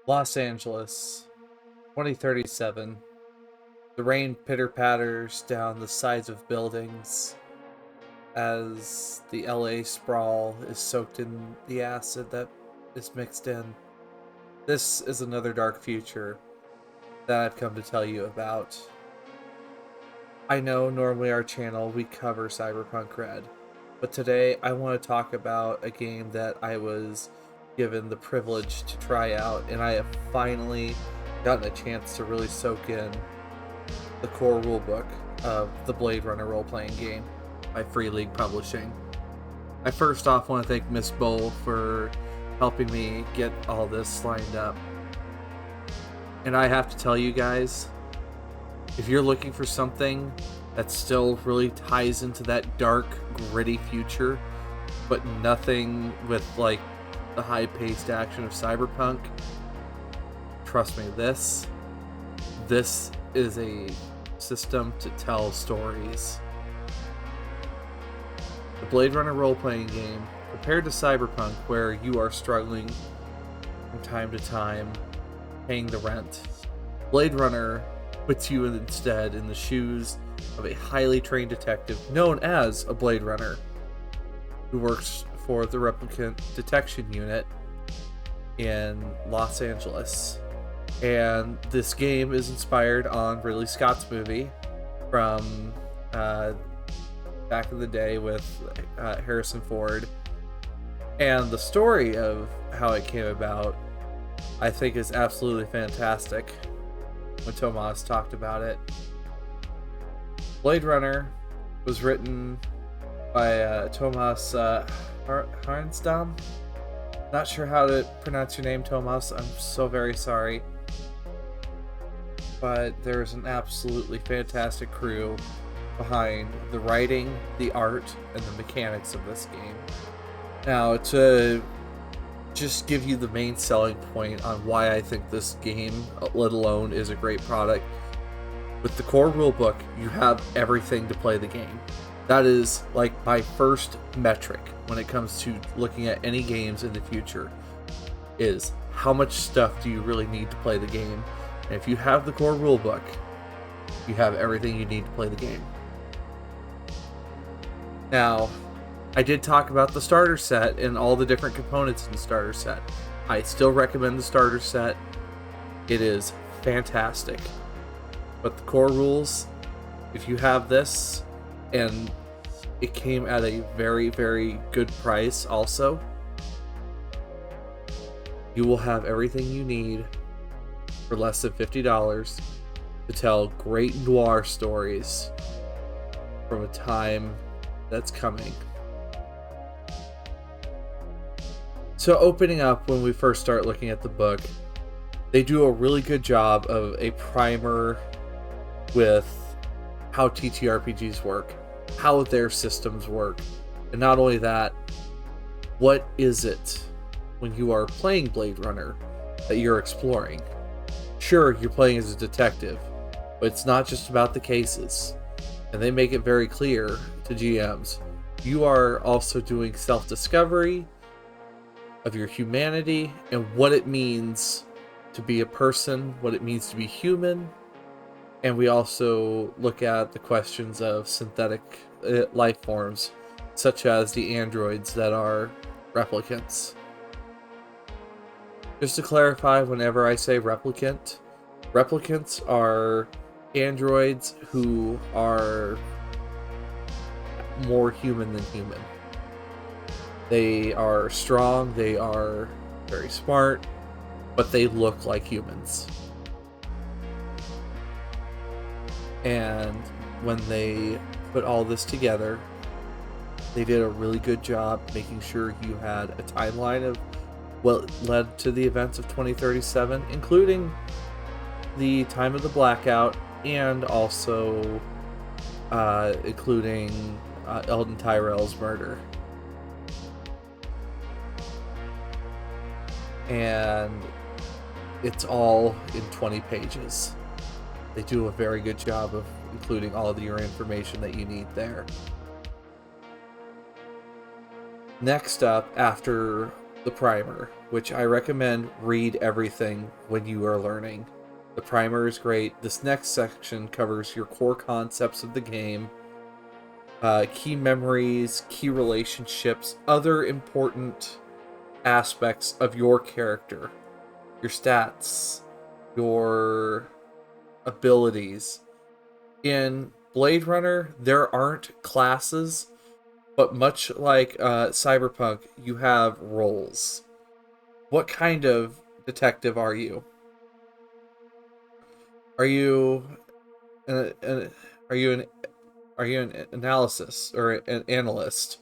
Los Angeles, 2037. The rain pitter-patters down the sides of buildings as the LA sprawl is soaked in the acid that is mixed in. This is another dark future that I've come to tell you about. I know normally our channel we cover Cyberpunk Red, but today I want to talk about a game that I was given the privilege to try out, and I have finally gotten a chance to really soak in the core rulebook of the Bladerunner role-playing game by Free League Publishing. I first off want to thank Miss Bowl for helping me get all this lined up. And I have to tell you guys, if you're looking for something that still really ties into that dark, gritty future, but nothing with like the high-paced action of Cyberpunk, trust me, this is a system to tell stories. The Bladerunner role-playing game, compared to Cyberpunk, where you are struggling from time to time paying the rent, Bladerunner puts you instead in the shoes of a highly trained detective known as a Bladerunner, who works for the Replicant detection unit in Los Angeles. And this game is inspired on Ridley Scott's movie from back in the day with Harrison Ford. And the story of how it came about, I think, is absolutely fantastic when Tomas talked about it. Bladerunner was written by Tomas Harnsdam. Not sure how to pronounce your name, Tomas. I'm so very sorry. But there's an absolutely fantastic crew behind the writing, the art, and the mechanics of this game. Now, to just give you the main selling point on why I think this game, let alone, is a great product, with the core rulebook, you have everything to play the game. That is like my first metric when it comes to looking at any games in the future, is how much stuff do you really need to play the game. And if you have the core rulebook, you have everything you need to play the game. Now, I did talk about the starter set and all the different components in the starter set. I still recommend the starter set. It is fantastic. But the core rules, if you have this, and it came at a very, very good price also, you will have everything you need for less than $50 to tell great noir stories from a time that's coming. So opening up, when we first start looking at the book, they do a really good job of a primer with how TTRPGs work, how their systems work, and not only that, what is it when you are playing Bladerunner that you're exploring? Sure, you're playing as a detective, but it's not just about the cases, and they make it very clear to GMs. You are also doing self-discovery of your humanity and what it means to be a person, what it means to be human. And we also look at the questions of synthetic life forms, such as the androids that are replicants. Just to clarify, whenever I say replicant, replicants are androids who are more human than human. They are strong, they are very smart, but they look like humans. And when they put all this together, they did a really good job making sure you had a timeline of what led to the events of 2037, including the time of the blackout, and also including Eldon Tyrell's murder. And it's all in 20 pages. They do a very good job of including all of your information that you need there. Next up, after the primer, which I recommend read everything when you are learning. The primer is great. This next section covers your core concepts of the game, key memories, key relationships, other important aspects of your character, your stats, your abilities. In Blade Runner, there aren't classes, but much like Cyberpunk, you have roles. What kind of detective are you? Are you an are you an are you an analysis or an analyst?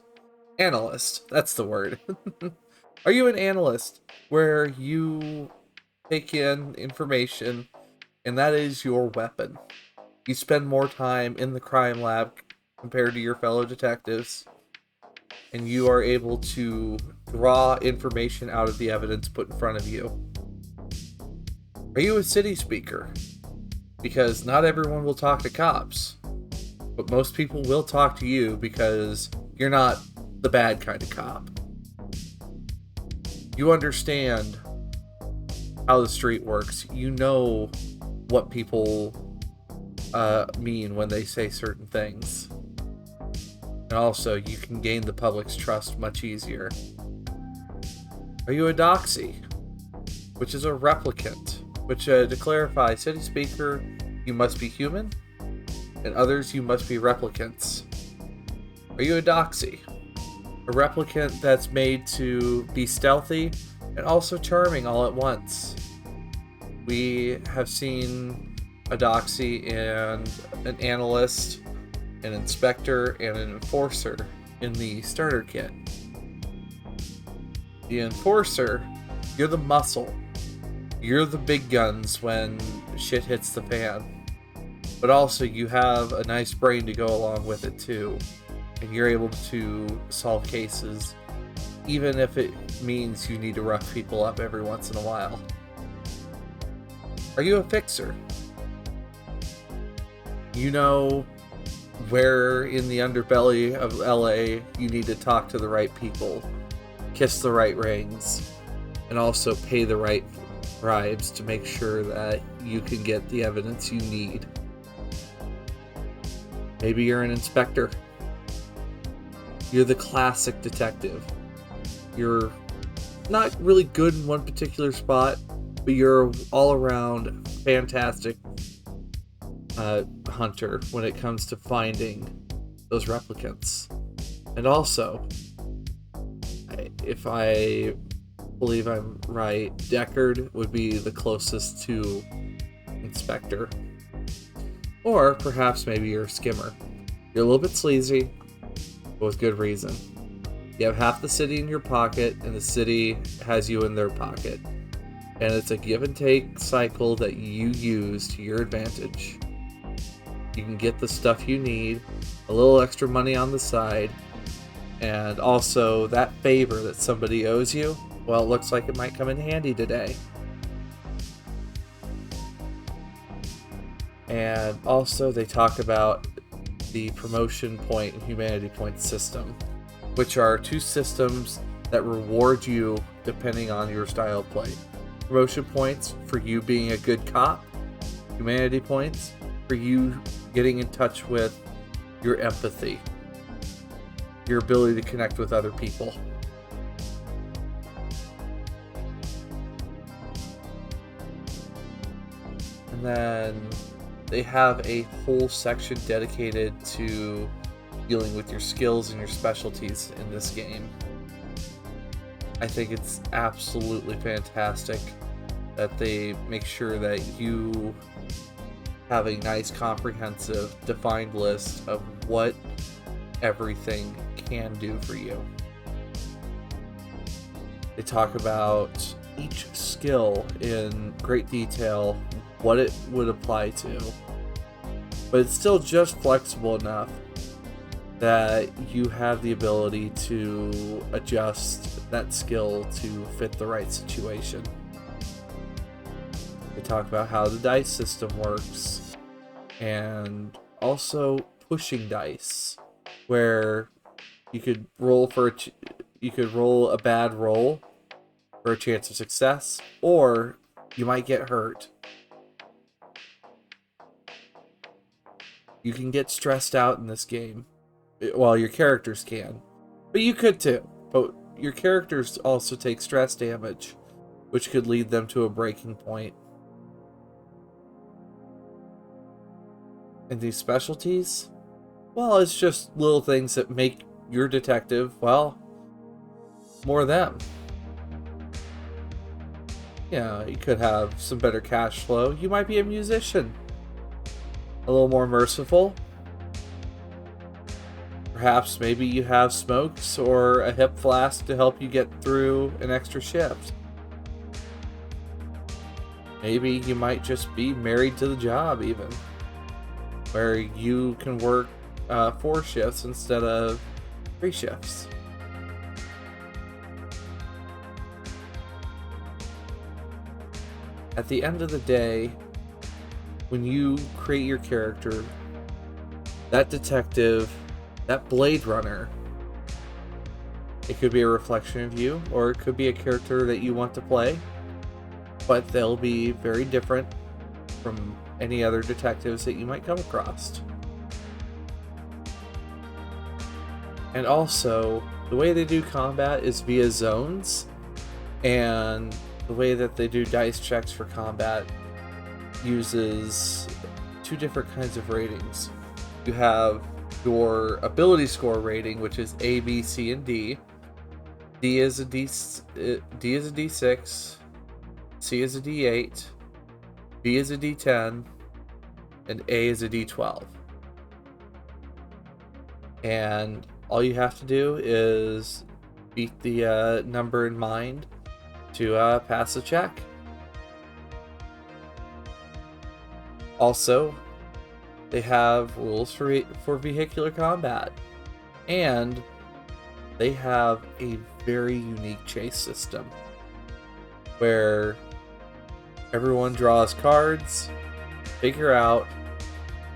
Analyst, that's the word. Are you an analyst where you take in information and that is your weapon? You spend more time in the crime lab compared to your fellow detectives, and you are able to draw information out of the evidence put in front of you. Are you a city speaker? Because not everyone will talk to cops, but most people will talk to you because you're not the bad kind of cop. You understand how the street works. You know what people mean when they say certain things. And also, you can gain the public's trust much easier. Are you a doxy? Which is a replicant. Which, to clarify, city speaker, you must be human, and others, you must be replicants. Are you a doxy? A replicant that's made to be stealthy and also charming all at once. We have seen a doxy and an analyst, an inspector, and an enforcer in the starter kit. The enforcer, you're the muscle. You're the big guns when shit hits the fan. But also, you have a nice brain to go along with it too. And you're able to solve cases, even if it means you need to rough people up every once in a while. Are you a fixer? You know where in the underbelly of LA you need to talk to the right people, kiss the right rings, and also pay the right bribes to make sure that you can get the evidence you need. Maybe you're an inspector. You're the classic detective. You're not really good in one particular spot, but you're all around fantastic hunter when it comes to finding those replicants. And also, if I believe I'm right, Deckard would be the closest to Inspector. Or perhaps maybe you're a skimmer. You're a little bit sleazy, but with good reason. You have half the city in your pocket, and the city has you in their pocket. And it's a give and take cycle that you use to your advantage. You can get the stuff you need, a little extra money on the side, and also that favor that somebody owes you, well, it looks like it might come in handy today. And also they talk about the promotion point and humanity point system, which are two systems that reward you depending on your style of play. Promotion points for you being a good cop, humanity points for you getting in touch with your empathy, your ability to connect with other people. And then they have a whole section dedicated to dealing with your skills and your specialties in this game. I think it's absolutely fantastic that they make sure that you have a nice, comprehensive, defined list of what everything can do for you. They talk about each skill in great detail, what it would apply to, but it's still just flexible enough that you have the ability to adjust that skill to fit the right situation. They talk about how the dice system works, and also pushing dice, where you could roll a bad roll, for a chance of success, or you might get hurt. You can get stressed out in this game. Well, your characters can. But you could too. But your characters also take stress damage, which could lead them to a breaking point. And these specialties? Well, it's just little things that make your detective, well, more them. Yeah, you could have some better cash flow. You might be a musician. A little more merciful. Perhaps maybe you have smokes or a hip flask to help you get through an extra shift. Maybe you might just be married to the job even, where you can work 4 shifts instead of 3 shifts. At the end of the day, when you create your character, that detective, that Bladerunner, it could be a reflection of you, or it could be a character that you want to play, but they'll be very different from any other detectives that you might come across. And also, the way they do combat is via zones, and the way that they do dice checks for combat uses 2 different kinds of ratings. You have your ability score rating, which is A, B, C, and D. D is a D6, C is a D8, B is a D10, and A is a D12. And all you have to do is beat the number in mind to pass the check. Also, they have rules for vehicular combat, and they have a very unique chase system where everyone draws cards, figure out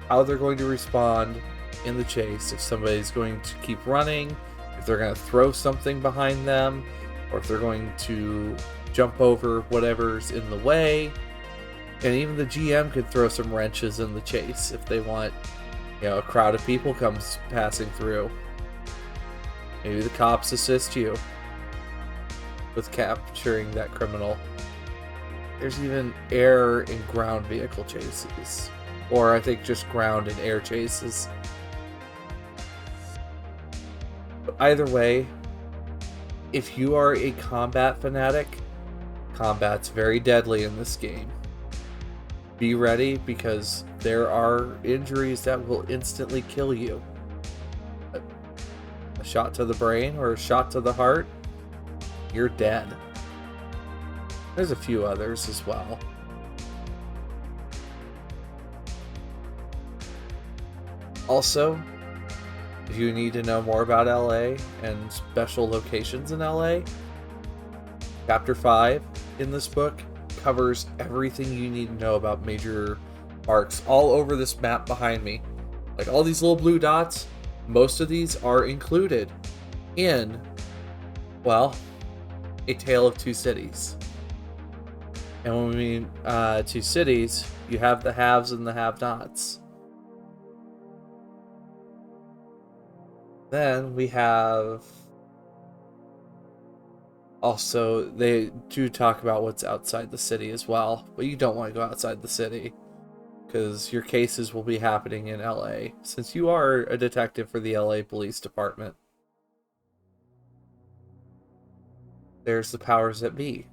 how they're going to respond in the chase. If somebody's going to keep running, if they're going to throw something behind them, or if they're going to jump over whatever's in the way. And even the GM could throw some wrenches in the chase if they want, a crowd of people comes passing through. Maybe the cops assist you with capturing that criminal. There's even air and ground vehicle chases. Or I think just ground and air chases. But either way, if you are a combat fanatic, combat's very deadly in this game. Be ready, because there are injuries that will instantly kill you. A shot to the brain or a shot to the heart, you're dead. There's a few others as well. Also, if you need to know more about LA and special locations in LA, Chapter 5 in this book covers everything you need to know about major parks all over this map behind me. Like all these little blue dots, most of these are included in, well, A Tale of Two Cities. And when we mean 2 cities, you have the haves and the have-nots. Then we have... Also, they do talk about what's outside the city as well, but you don't want to go outside the city, because your cases will be happening in LA, since you are a detective for the LA Police Department. There's the powers that be.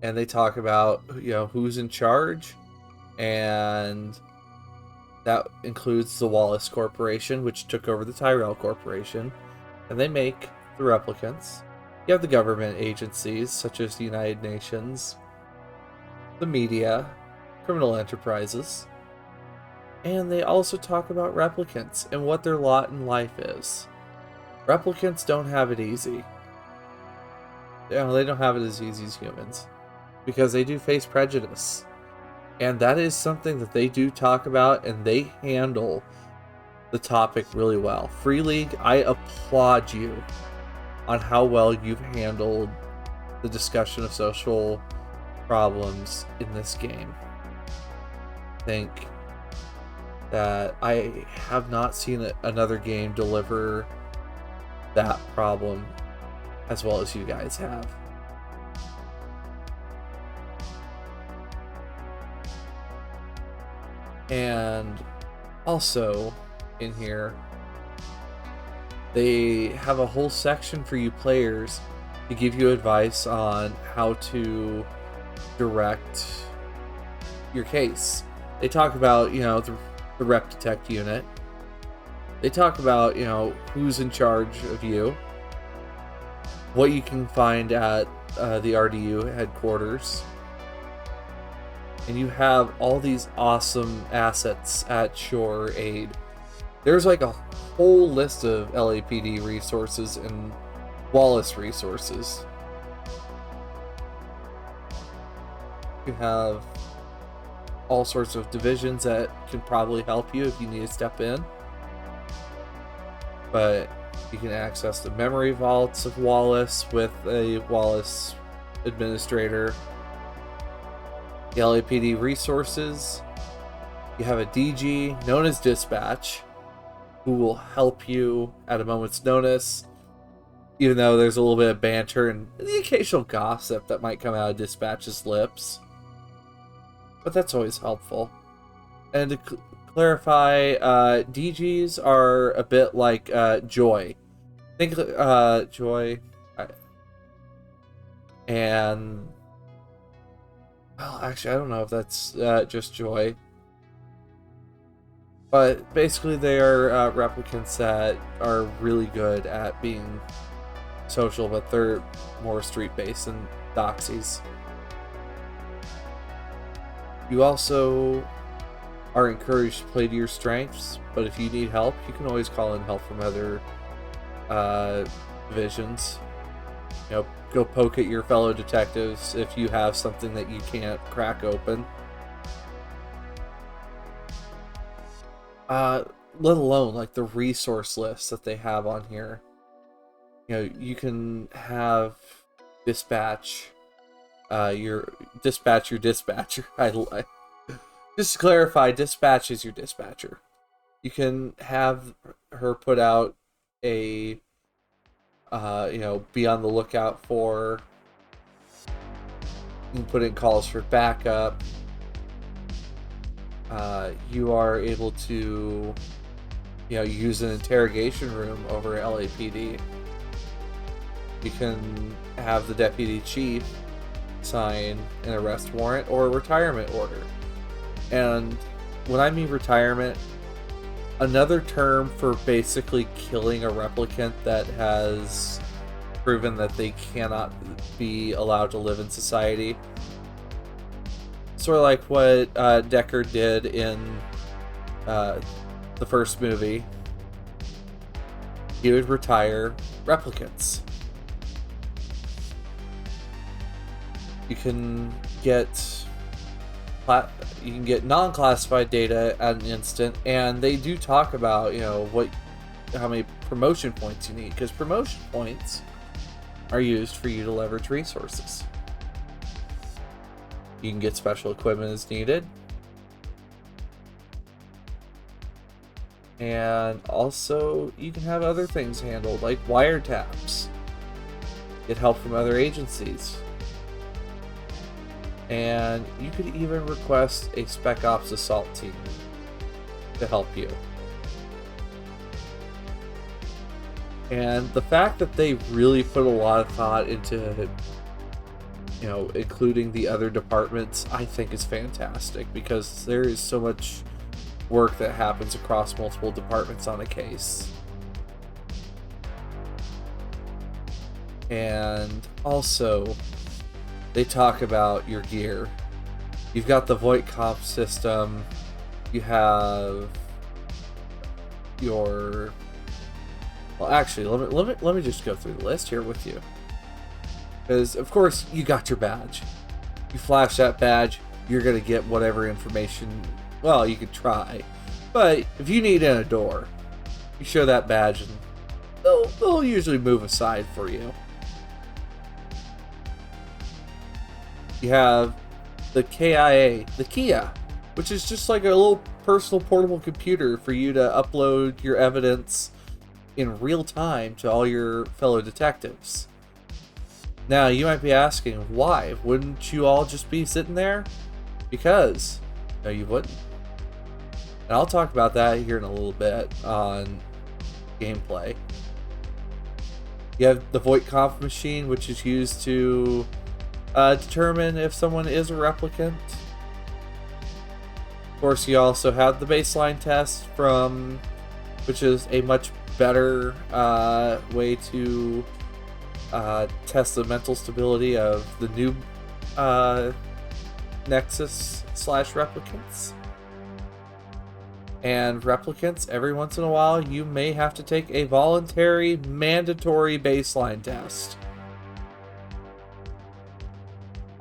And they talk about, who's in charge, and that includes the Wallace Corporation, which took over the Tyrell Corporation, and they make the Replicants. You have the government agencies, such as the United Nations, the media, criminal enterprises, and they also talk about replicants and what their lot in life is. Replicants don't have it easy. They don't have it as easy as humans, because they do face prejudice. And that is something that they do talk about, and they handle the topic really well. Free League, I applaud you on how well you've handled the discussion of social problems in this game. I think that I have not seen another game deliver that problem as well as you guys have. And also in here, they have a whole section for you players to give you advice on how to direct your case. They talk about, the rep detect unit. They talk about, who's in charge of you, what you can find at the RDU headquarters, and you have all these awesome assets at Shore Aid. There's like a whole list of LAPD resources and Wallace resources. You have all sorts of divisions that can probably help you if you need to step in. But you can access the memory vaults of Wallace with a Wallace administrator. The LAPD resources. You have a DG known as Dispatch who will help you at a moment's notice, even though there's a little bit of banter and the occasional gossip that might come out of Dispatch's lips. But that's always helpful. And to clarify, DGs are a bit like Joy. Think Joy, and well, actually, I don't know if that's just Joy. But basically, they are replicants that are really good at being social, but they're more street-based than doxies. You also are encouraged to play to your strengths, but if you need help, you can always call in help from other divisions. Go poke at your fellow detectives if you have something that you can't crack open. Let alone like the resource list that they have on here. You can have dispatch your dispatcher. Just to clarify, dispatch is your dispatcher. You can have her put out a be on the lookout for. You can put in calls for backup. You are able to use an interrogation room over LAPD. You can have the deputy chief sign an arrest warrant or a retirement order. And when I mean retirement, another term for basically killing a replicant that has proven that they cannot be allowed to live in society. Sort of like what Decker did in the first movie. He would retire replicants. You can get non-classified data at an instant, and they do talk about how many promotion points you need, because promotion points are used for you to leverage resources. You can get special equipment as needed, and also you can have other things handled like wiretaps. Get help from other agencies. And you could even request a Spec Ops assault team to help you. And the fact that they really put a lot of thought into, including the other departments, I think is fantastic, because there is so much work that happens across multiple departments on a case. And also, they talk about your gear. You've got the Voight comp system. You have your... Well, actually, let me just go through the list here with you. Because, of course, you got your badge. You flash that badge, you're going to get whatever information... Well, you could try. But if you need in a door, you show that badge and they'll usually move aside for you. You have the KIA, the Kia, which is just like a little personal portable computer for you to upload your evidence in real time to all your fellow detectives. Now, you might be asking, why? Wouldn't you all just be sitting there? Because, no, you wouldn't. And I'll talk about that here in a little bit on gameplay. You have the Voight-Kampff machine, which is used to determine if someone is a replicant. Of course, you also have the baseline test from, which is a much better way to test the mental stability of the new Nexus / replicants. And replicants, every once in a while, you may have to take a voluntary, mandatory baseline test.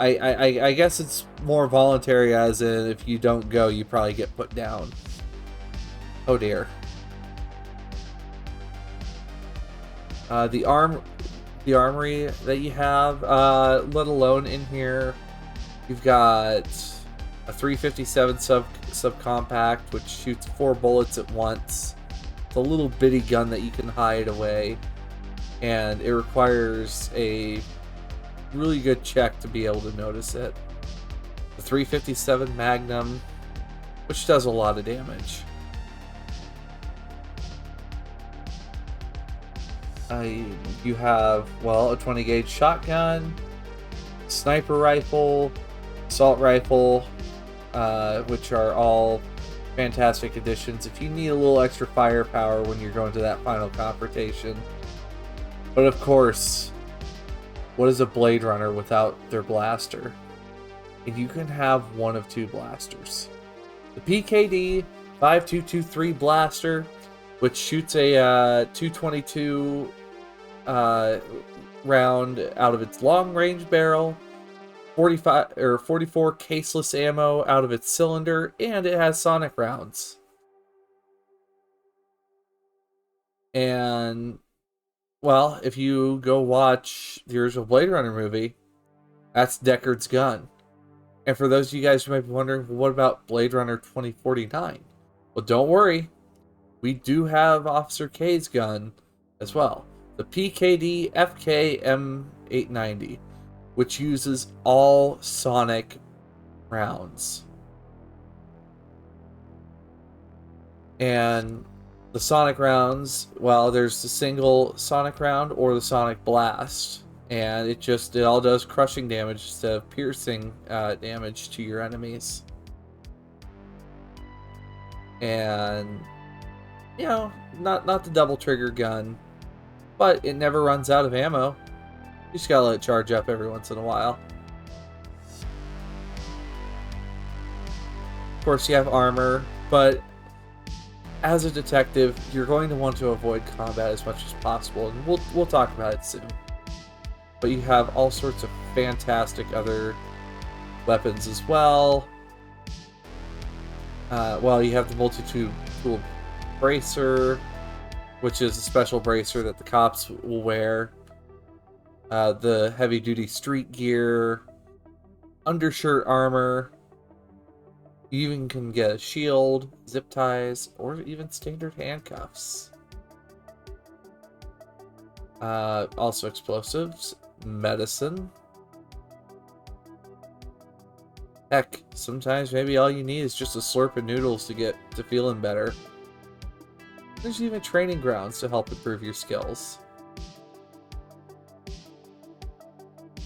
I guess it's more voluntary, as in if you don't go, you probably get put down. Oh dear. The armory that you have, let alone in here, you've got a 357 subcompact, which shoots 4 bullets at once. It's a little bitty gun that you can hide away, and it requires a really good check to be able to notice it. The 357 Magnum, which does a lot of damage. You have, well, a 20 gauge shotgun, sniper rifle, assault rifle, which are all fantastic additions if you need a little extra firepower when you're going to that final confrontation. But of course, what is a Bladerunner without their blaster? And you can have one of 2 blasters. The PKD 5223 blaster, which shoots a 222 round out of its long-range barrel, 45 or 44 caseless ammo out of its cylinder, and it has sonic rounds. And, well, if you go watch the original Blade Runner movie, that's Deckard's gun. And for those of you guys who might be wondering, well, what about Blade Runner 2049? Well, don't worry. We do have Officer K's gun as well. The PKD FK M890, which uses all sonic rounds. And the sonic rounds, well, there's the single sonic round or the sonic blast. And it all does crushing damage instead of piercing damage to your enemies. And, you know, not the double trigger gun, but it never runs out of ammo. You just gotta let it charge up every once in a while. Of course, you have armor, but as a detective, you're going to want to avoid combat as much as possible, and we'll talk about it soon. But you have all sorts of fantastic other weapons as well. Well, you have the multi-tool bracer, which is a special bracer that the cops will wear. The heavy-duty street gear, undershirt armor. You even can get a shield, zip ties, or even standard handcuffs. Also explosives, medicine. Heck, sometimes maybe all you need is just a slurp of noodles to get to feeling better. There's even training grounds to help improve your skills.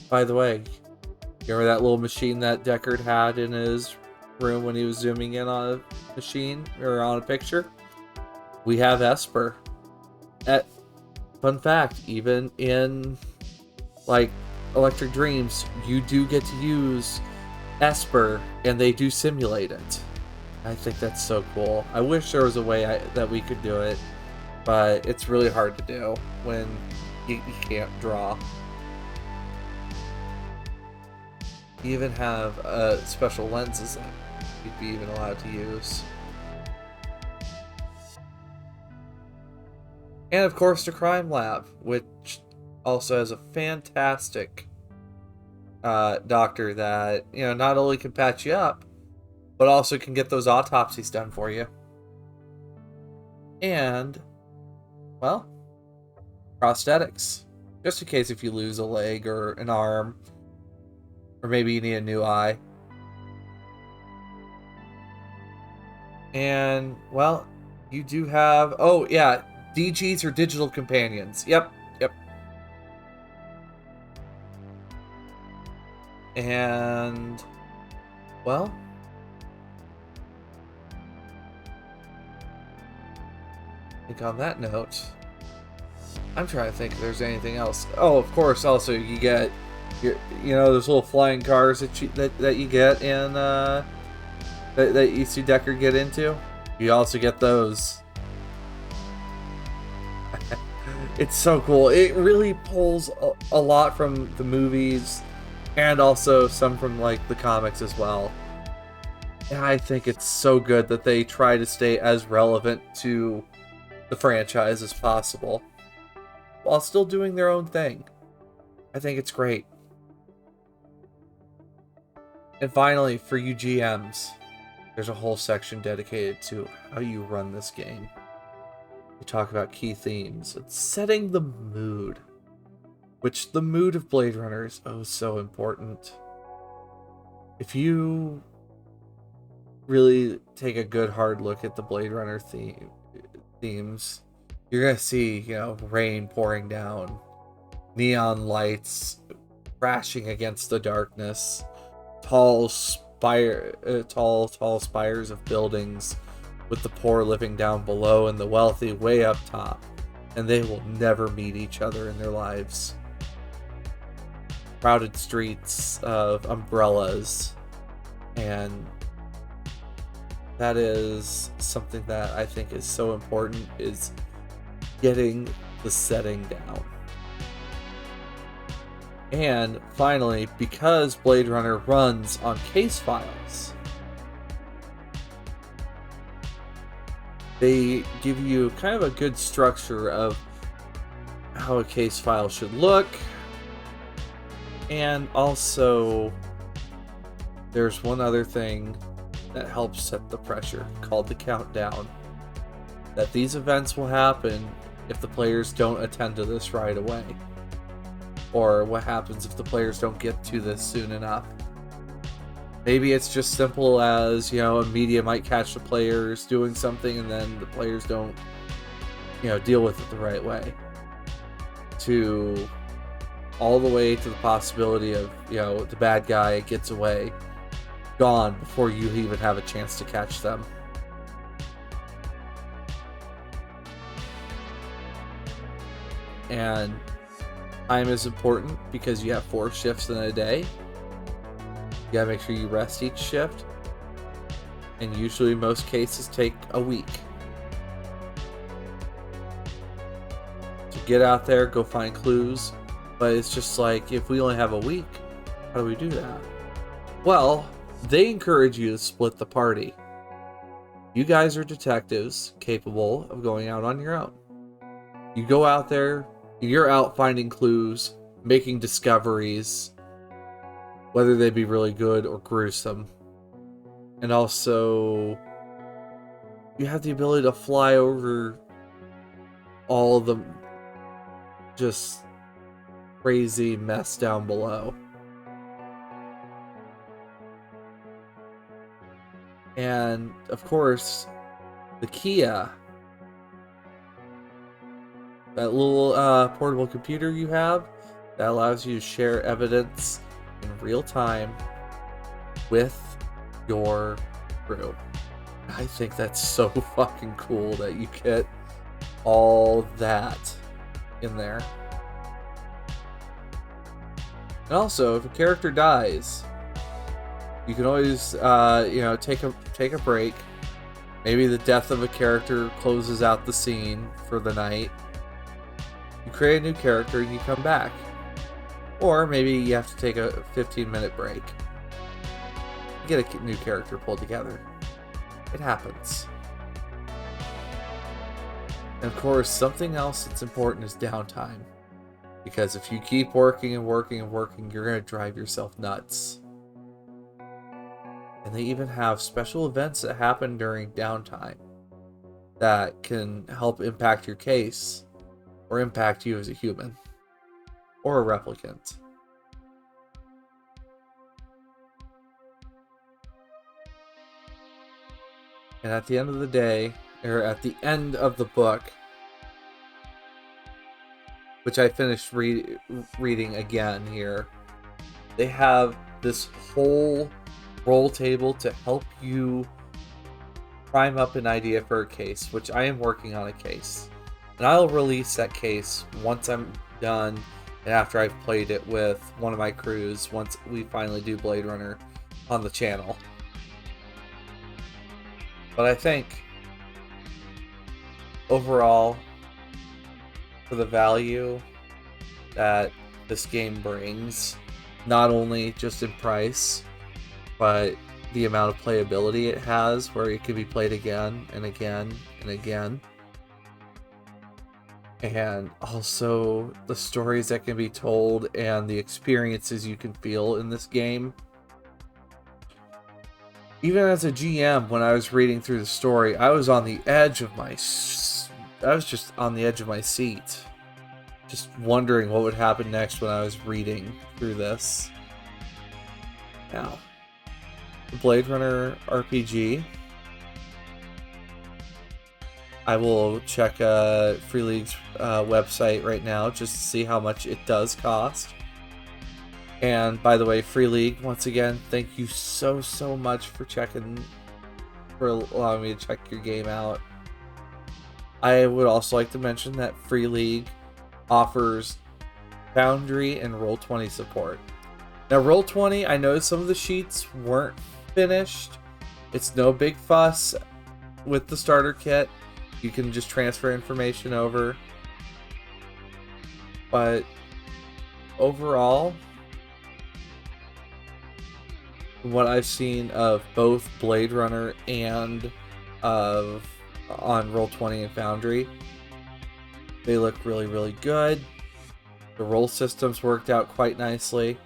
By the way, you remember that little machine that Deckard had in his room when he was zooming in on a machine or on a picture? We have Esper. Fun fact, even in like Electric Dreams, you do get to use Esper, and they do simulate it. I think that's so cool. I wish there was a way that we could do it, but it's really hard to do when you can't draw. You even have special lenses that you'd be even allowed to use. And of course the crime lab, which also has a fantastic doctor that, you know, not only can patch you up, but also can get those autopsies done for you. And, well, prosthetics. Just in case if you lose a leg or an arm, or maybe you need a new eye. And, well, you do have... Oh, yeah, DGs or digital companions. Yep. And, well, I think on that note, I'm trying to think if there's anything else. Oh, of course, also you get, you know, those little flying cars that you get in, that you see Decker get into. You also get those. It's so cool. It really pulls a lot from the movies, and also some from, like, the comics as well. And I think it's so good that they try to stay as relevant to the franchise as possible, while still doing their own thing. I think it's great. And finally, for you GMs, there's a whole section dedicated to how you run this game. We talk about key themes. It's setting the mood, which the mood of Bladerunner is oh so important. If you really take a good hard look at the Bladerunner themes, you're gonna see, you know, rain pouring down, neon lights crashing against the darkness, tall spires of buildings, with the poor living down below and the wealthy way up top, and they will never meet each other in their lives. Crowded streets of umbrellas, and that is something that I think is so important, is getting the setting down. And finally, because Bladerunner runs on case files, they give you kind of a good structure of how a case file should look. And also, there's one other thing that helps set the pressure, called the countdown. That these events will happen if the players don't attend to this right away. Or what happens if the players don't get to this soon enough. Maybe it's just simple as, you know, a media might catch the players doing something and then the players don't, you know, deal with it the right way. To all the way to the possibility of, you know, the bad guy gets away, gone before you even have a chance to catch them. And time is important because you have 4 shifts in a day. You gotta make sure you rest each shift. And usually most cases take a week. So get out there, go find clues. But it's just like, if we only have a week, how do we do that? Well, they encourage you to split the party. You guys are detectives capable of going out on your own. You go out there, you're out finding clues, making discoveries, whether they be really good or gruesome. And also, you have the ability to fly over all of the just crazy mess down below. And, of course, the Kia, that little portable computer you have that allows you to share evidence in real time with your crew. I think that's so fucking cool that you get all that in there. And also, if a character dies, you can always, you know, take a break. Maybe the death of a character closes out the scene for the night. You create a new character and you come back. Or maybe you have to take a 15-minute break. Get a new character pulled together. It happens. And of course, something else that's important is downtime. Because if you keep working and working and working, you're going to drive yourself nuts. And they even have special events that happen during downtime that can help impact your case or impact you as a human or a replicant. And at the end of the day, or at the end of the book, which I finished reading again here, they have this whole roll table to help you prime up an idea for a case, which I am working on a case. And I'll release that case once I'm done and after I've played it with one of my crews, once we finally do Bladerunner on the channel. But I think overall, for the value that this game brings, not only just in price, but the amount of playability it has, where it can be played again and again and again, and also the stories that can be told and the experiences you can feel in this game. Even as a GM, when I was reading through the story, I was on the edge of my just on the edge of my seat, just wondering what would happen next when I was reading through this. Now, the Bladerunner RPG, I will check Free League's website right now just to see how much it does cost. And by the way, Free League, once again, thank you so much for allowing me to check your game out. I would also like to mention that Free League offers Foundry and Roll20 support. Now, Roll20, I know some of the sheets weren't finished. It's no big fuss with the starter kit. You can just transfer information over. But overall, what I've seen of both Bladerunner and on Roll20 and Foundry, they look really good. The roll systems worked out quite nicely.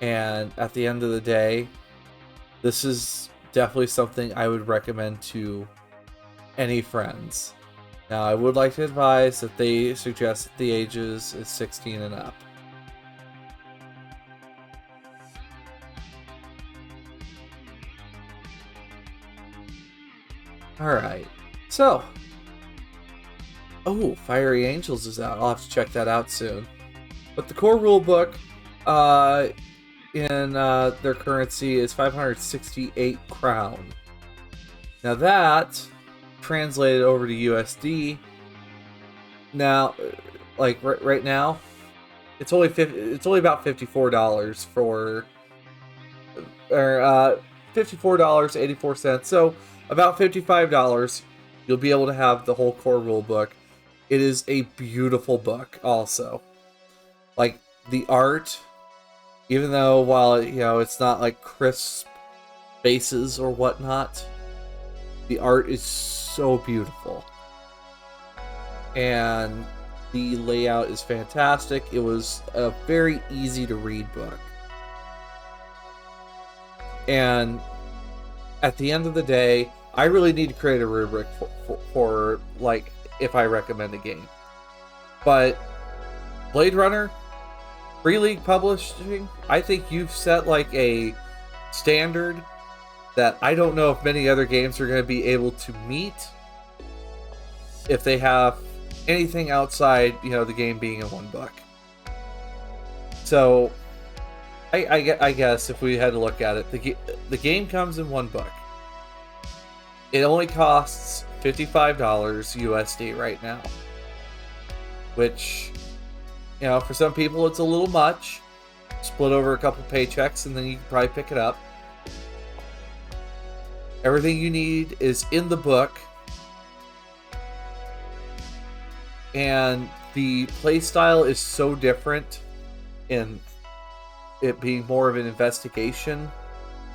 And at the end of the day, this is definitely something I would recommend to any friends. Now, I would like to advise that they suggest that the ages is 16 and up. Alright, so. Oh, Fiery Angels is out. I'll have to check that out soon. But the core rulebook in their currency is 568 crown. Now that, translated over to USD, now, like right now, it's only about $54 for, or $54.84. So about $55, you'll be able to have the whole core rulebook. It is a beautiful book, also. Like the art, even though while it's not like crisp faces or whatnot, the art is so beautiful. And the layout is fantastic. It was a very easy to read book. And at the end of the day, I really need to create a rubric for like, if I recommend a game. But Bladerunner, Free League Publishing, I think you've set like a standard that I don't know if many other games are going to be able to meet if they have anything outside, the game being in one book. So, I guess if we had to look at it, the game comes in one book. It only costs $55 USD right now, which, for some people it's a little much. Split over a couple paychecks and then you can probably pick it up. Everything you need is in the book, and the playstyle is so different in it being more of an investigation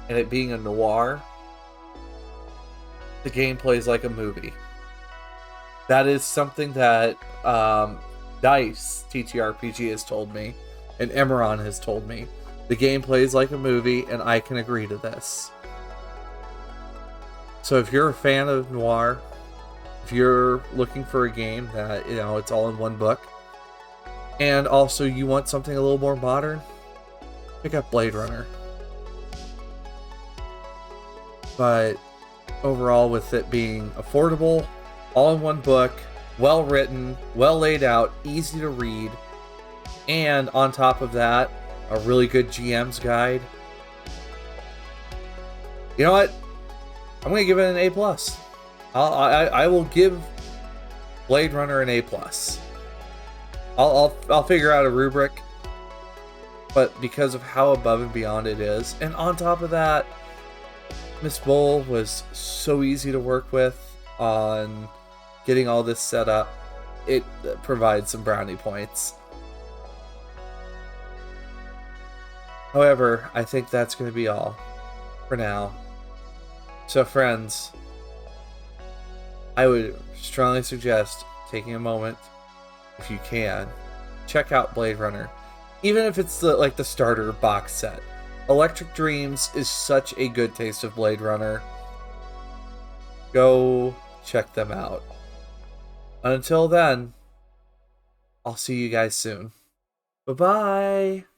and it being a noir. The game plays like a movie. That is something that Dice TTRPG has told me, and Emeron has told me. The game plays like a movie, and I can agree to this. So if you're a fan of noir, if you're looking for a game that, you know, it's all in one book, and also you want something a little more modern, pick up Bladerunner. But overall, with it being affordable, all in one book, well written, well laid out, easy to read, and on top of that, a really good GM's guide. You know what? I'm gonna give it an A+. I will give Bladerunner an A+. I'll figure out a rubric, but because of how above and beyond it is, and on top of that, Miss Bull was so easy to work with on getting all this set up. It provides some brownie points. However, I think that's going to be all for now. So friends, I would strongly suggest taking a moment, if you can, check out Bladerunner. Even if it's the starter box set. Electric Dreams is such a good taste of Bladerunner. Go check them out. Until then, I'll see you guys soon. Bye-bye!